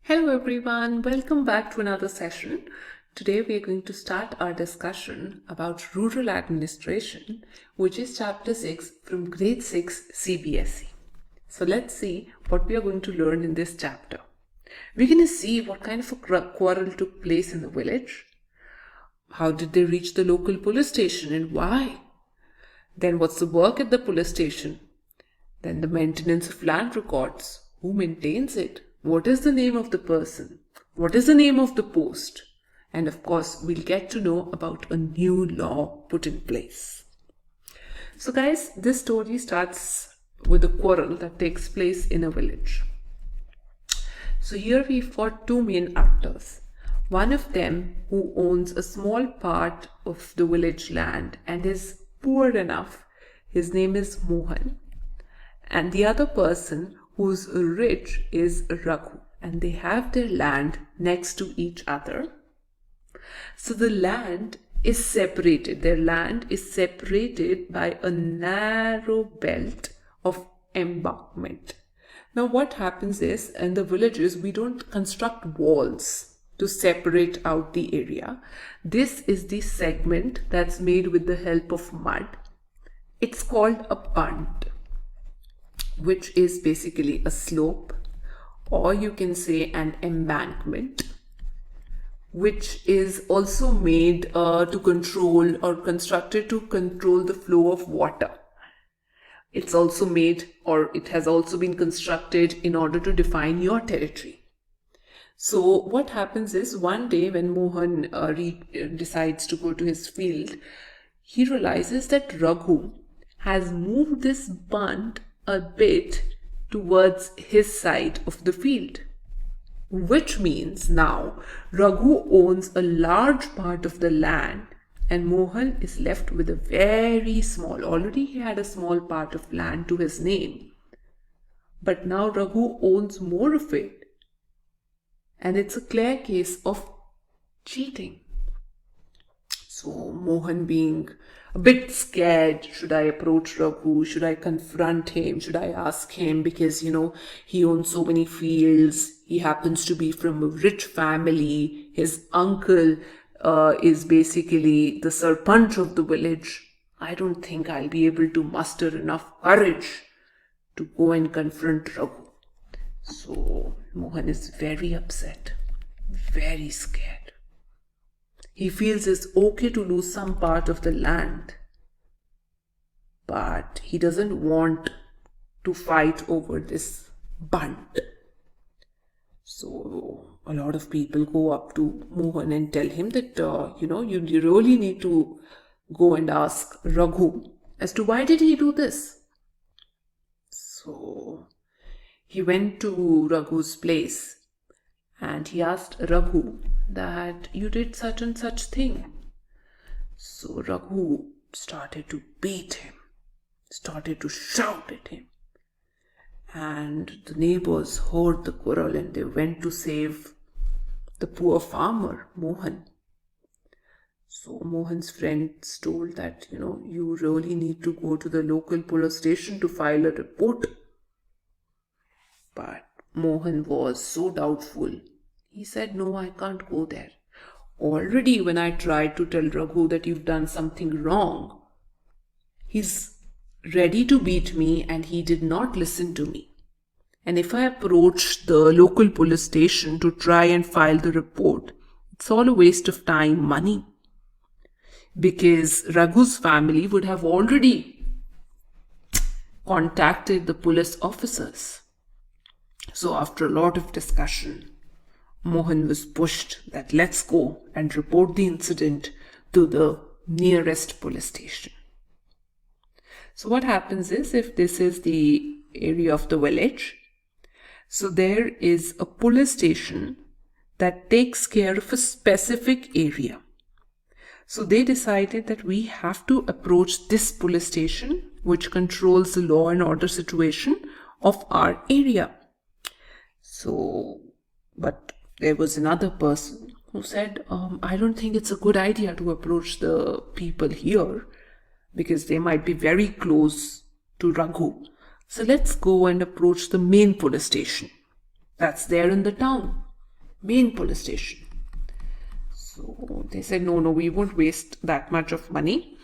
Hello everyone, welcome back to another session. Today we are going to start our discussion about rural administration, which is chapter 6 from grade 6 CBSE. So let's see what we are going to learn in this chapter. We're going to see what kind of a quarrel took place in the village. How did they reach the local police station and why? Then what's the work at the police station? Then the maintenance of land records. Who maintains it? What is the name of the person? What is the name of the post? And of course, we'll get to know about a new law put in place. So guys, this story starts with a quarrel that takes place in a village. So here we've got two main actors. One of them who owns a small part of the village land and is poor enough. His name is Mohan. And the other person who's rich is Raghu, and they have their land next to each other. So the land is separated. Their land is separated by a narrow belt of embankment. Now what happens is, in the villages, we don't construct walls to separate out the area. This is the segment that's made with the help of mud. It's called a bund, which is basically a slope, or you can say an embankment, which is also made to control or constructed to control the flow of water. It's also made, or it has also been constructed in order to define your territory. So what happens is, one day when Mohan decides to go to his field, he realizes that Raghu has moved this bund a bit towards his side of the field, which means now Raghu owns a large part of the land and Mohan is left with a very small. Already he had a small part of land to his name, but now Raghu owns more of it, and it's a clear case of cheating. So Mohan, being a bit scared, should I approach Raghu? Should I confront him? Should I ask him? Because, he owns so many fields. He happens to be from a rich family. His uncle is basically the sarpanch of the village. I don't think I'll be able to muster enough courage to go and confront Raghu. So Mohan is very upset, very scared. He feels it's okay to lose some part of the land, but he doesn't want to fight over this bund. So a lot of people go up to Mohan and tell him that, you really need to go and ask Raghu as to why did he do this. So he went to Raghu's place and he asked Raghu that you did such and such thing. So Raghu started to beat him, started to shout at him. And the neighbors heard the quarrel and they went to save the poor farmer, Mohan. So Mohan's friends told that, you really need to go to the local police station to file a report. But Mohan was so doubtful. He said, no, I can't go there. Already when I tried to tell Raghu that you've done something wrong, he's ready to beat me and he did not listen to me. And if I approach the local police station to try and file the report, it's all a waste of time, money. Because Raghu's family would have already contacted the police officers. So after a lot of discussion, Mohan was pushed that let's go and report the incident to the nearest police station. So what happens is, if this is the area of the village, so there is a police station that takes care of a specific area. So they decided that we have to approach this police station, which controls the law and order situation of our area. So, but there was another person who said, I don't think it's a good idea to approach the people here because they might be very close to Raghu. So let's go and approach the main police station that's there in the town. main police station. So they said, no, we won't waste that much of money.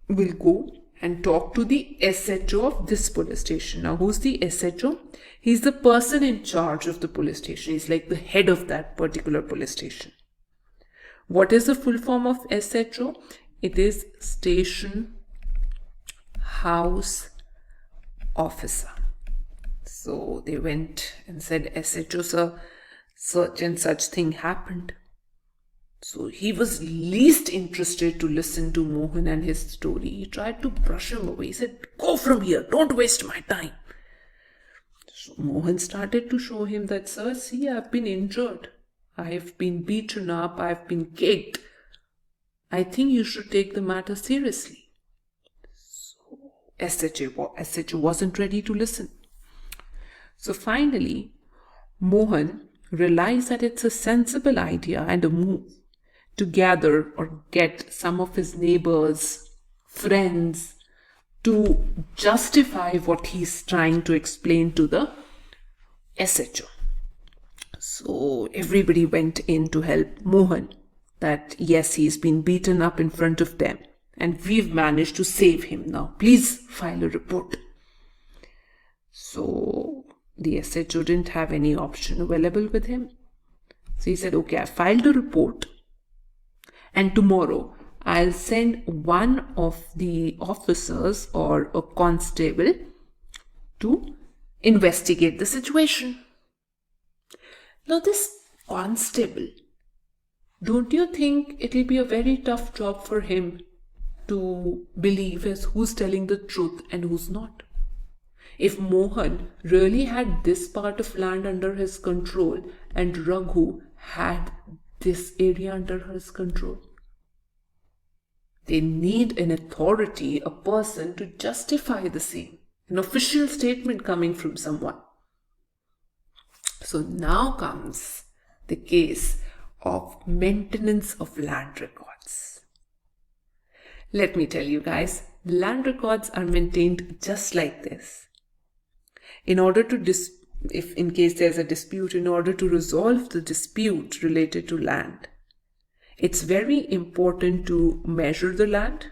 We'll go and talk to the SHO of this police station. Now, who's the SHO? He's the person in charge of the police station. He's like the head of that particular police station. What is the full form of SHO? It is Station House Officer. So they went and said, SHO sir, such and such thing happened. So he was least interested to listen to Mohan and his story. He tried to brush him away. He said, go from here, don't waste my time. So Mohan started to show him that, sir, see, I've been injured. I've been beaten up, I've been kicked. I think you should take the matter seriously. So SHO wasn't ready to listen. So finally, Mohan realized that it's a sensible idea and a move to gather or get some of his neighbors, friends, to justify what he's trying to explain to the SHO. So everybody went in to help Mohan that yes, he's been beaten up in front of them and we've managed to save him now. Please file a report. So the SHO didn't have any option available with him. So he said, okay, I filed a report and tomorrow I'll send one of the officers or a constable to investigate the situation. Now this constable, don't you think it'll be a very tough job for him to believe as who's telling the truth and who's not? If Mohan really had this part of land under his control and Raghu had this area under his control, they need an authority, a person to justify the same, an official statement coming from someone. So now comes the case of maintenance of land records. Let me tell you guys, land records are maintained just like this. In order to if in case there's a dispute, in order to resolve the dispute related to land, it's very important to measure the land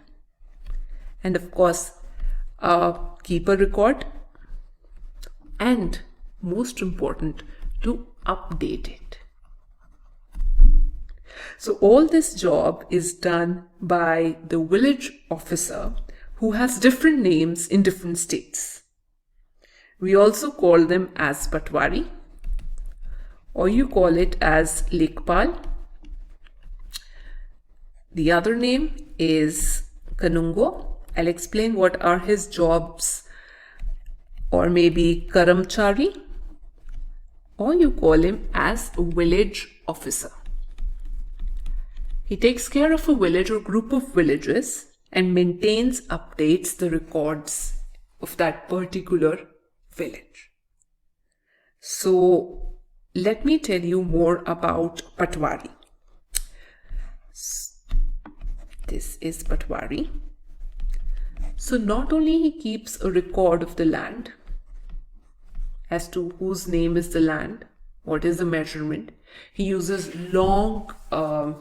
and of course keep a record, and most important, to update it. So all this job is done by the village officer who has different names in different states. We also call them as Patwari, or you call it as Lekpal. The other name is Kanungo. I'll explain what are his jobs, or maybe Karamchari, or you call him as a village officer. He takes care of a village or group of villages and updates the records of that particular village. So let me tell you more about Patwari. This is Patwari. So not only he keeps a record of the land as to whose name is the land, what is the measurement. He uses long,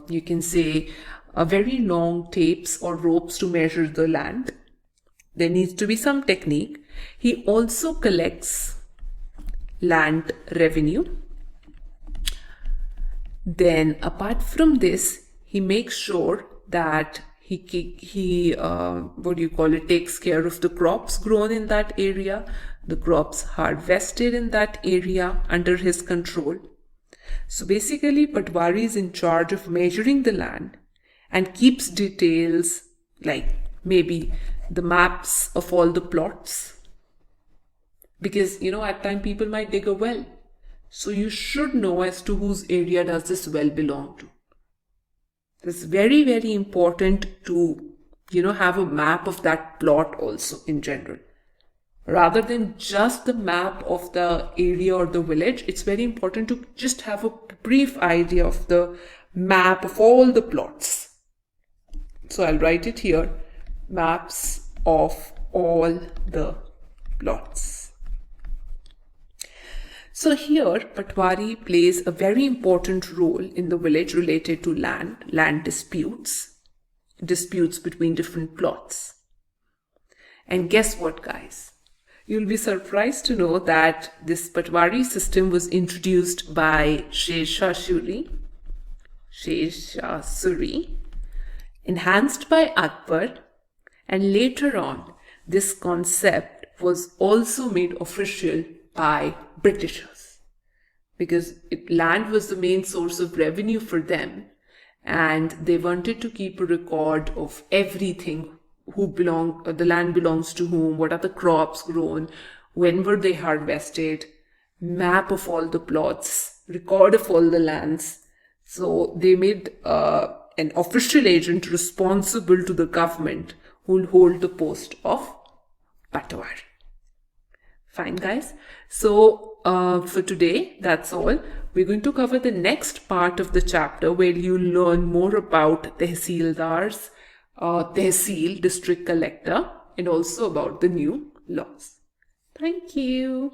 you can say, very long tapes or ropes to measure the land. There needs to be some technique. He also collects land revenue. Then apart from this, he makes sure that he takes care of the crops grown in that area, the crops harvested in that area under his control. So basically, Patwari is in charge of measuring the land and keeps details like maybe the maps of all the plots. Because, at times people might dig a well. So you should know as to whose area does this well belong to. It's very, very important to, have a map of that plot also in general. Rather than just the map of the area or the village, it's very important to just have a brief idea of the map of all the plots. So I'll write it here, maps of all the plots. So here, Patwari plays a very important role in the village related to land disputes between different plots. And guess what, guys? You'll be surprised to know that this Patwari system was introduced by Sher Shah Suri, enhanced by Akbar, and later on, this concept was also made official by Britishers, because land was the main source of revenue for them, and they wanted to keep a record of everything, the land belongs to whom, what are the crops grown, when were they harvested, map of all the plots, record of all the lands. So they made an official agent responsible to the government who will hold the post of Patwari. Fine, guys. So for today, that's all. We're going to cover the next part of the chapter where you learn more about Tehsildars, Tehsil, district collector, and also about the new laws. Thank you.